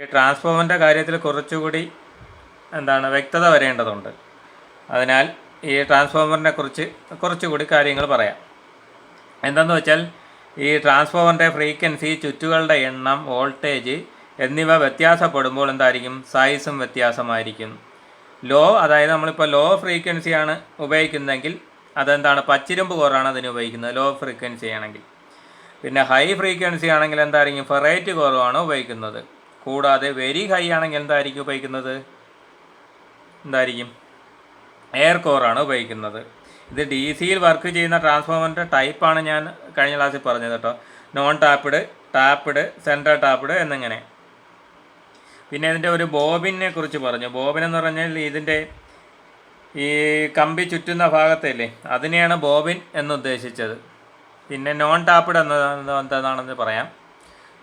ഈ ട്രാൻസ്ഫോമറിൻ്റെ കാര്യത്തിൽ കുറച്ചുകൂടി വ്യക്തത വരേണ്ടതുണ്ട്. അതിനാൽ ഈ ട്രാൻസ്ഫോമറിനെ കുറിച്ച് കുറച്ചുകൂടി കാര്യങ്ങൾ പറയാം. എന്താണെന്ന് വെച്ചാൽ ഈ ട്രാൻസ്ഫോമറിൻ്റെ ഫ്രീക്വൻസി, ചുറ്റുകളുടെ എണ്ണം, വോൾട്ടേജ് എന്നിവ വ്യത്യാസപ്പെടുമ്പോൾ സൈസും വ്യത്യാസമായിരിക്കും. അതായത് നമ്മളിപ്പോൾ ലോ ഫ്രീക്വൻസിയാണ് ഉപയോഗിക്കുന്നതെങ്കിൽ പച്ചിരുമ്പ് കോറാണ് അതിന് ഉപയോഗിക്കുന്നത്, ലോ ഫ്രീക്വൻസി ആണെങ്കിൽ. പിന്നെ ഹൈ ഫ്രീക്വൻസി ആണെങ്കിൽ ഫെറൈറ്റ് കോറുമാണ് ഉപയോഗിക്കുന്നത്. കൂടാതെ വെരി ഹൈ ആണെങ്കിൽ ഉപയോഗിക്കുന്നത് എയർ കോറാണ് ഉപയോഗിക്കുന്നത്. ഇത് ഡി സിയിൽ വർക്ക് ചെയ്യുന്ന ട്രാൻസ്ഫോമറിൻ്റെ ടൈപ്പാണ് ഞാൻ കഴിഞ്ഞ ക്ലാസ്സിൽ പറഞ്ഞത് കേട്ടോ. നോൺ ടാപ്പ്ഡ്, ടാപ്പ്ഡ്, സെൻട്രൽ ടാപ്പ്ഡ് എന്നിങ്ങനെ. പിന്നെ ഇതിൻ്റെ ഒരു ബോബിനെ കുറിച്ച് പറഞ്ഞു. ബോബിൻ എന്ന് പറഞ്ഞാൽ ഇതിൻ്റെ ഈ കമ്പി ചുറ്റുന്ന ഭാഗത്തല്ലേ, അതിനെയാണ് ബോബിൻ എന്നുദ്ദേശിച്ചത്. പിന്നെ നോൺ ടാപ്പ്ഡ് എന്താണെന്ന് പറയാം.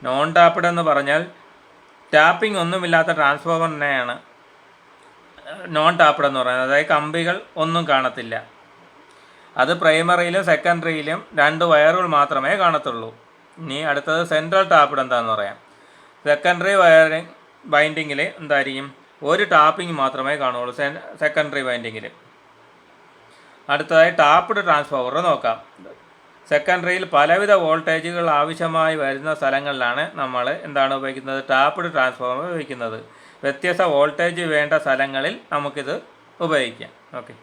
നോൺ ടാപ്പ്ഡ് എന്ന് പറഞ്ഞാൽ ടാപ്പിംഗ് ഒന്നുമില്ലാത്ത ട്രാൻസ്ഫോമറിനെയാണ് നോൺ ടാപ്പ്ഡ് എന്ന് പറയുന്നത്. അതായത് കമ്പികൾ ഒന്നും കാണത്തില്ല. അത് പ്രൈമറിയിലും സെക്കൻഡറിയിലും 2 വയറുകൾ മാത്രമേ കാണത്തുള്ളൂ. ഇനി അടുത്തത് സെൻട്രൽ ടാപ്പ്ഡ് എന്താണെന്ന് പറയാം. സെക്കൻഡറി വൈൻഡിങ്ങിൽ ഒരു ടാപ്പിംഗ് മാത്രമേ കാണുള്ളൂ സെക്കൻഡറി വൈൻഡിങ്ങിൽ. അടുത്തതായി ടാപ്പ്ഡ് ട്രാൻസ്ഫോമർ നോക്കാം. സെക്കൻഡറിയിൽ പലവിധ വോൾട്ടേജുകൾ ആവശ്യമായി വരുന്ന സ്ഥലങ്ങളിലാണ് നമ്മൾ ഉപയോഗിക്കുന്നത്, ടാപ്പ്ഡ് ട്രാൻസ്ഫോമർ ഉപയോഗിക്കുന്നത്. വ്യത്യസ്ത വോൾട്ടേജ് വേണ്ട സ്ഥലങ്ങളിൽ നമുക്കിത് ഉപയോഗിക്കാം. ഓക്കെ.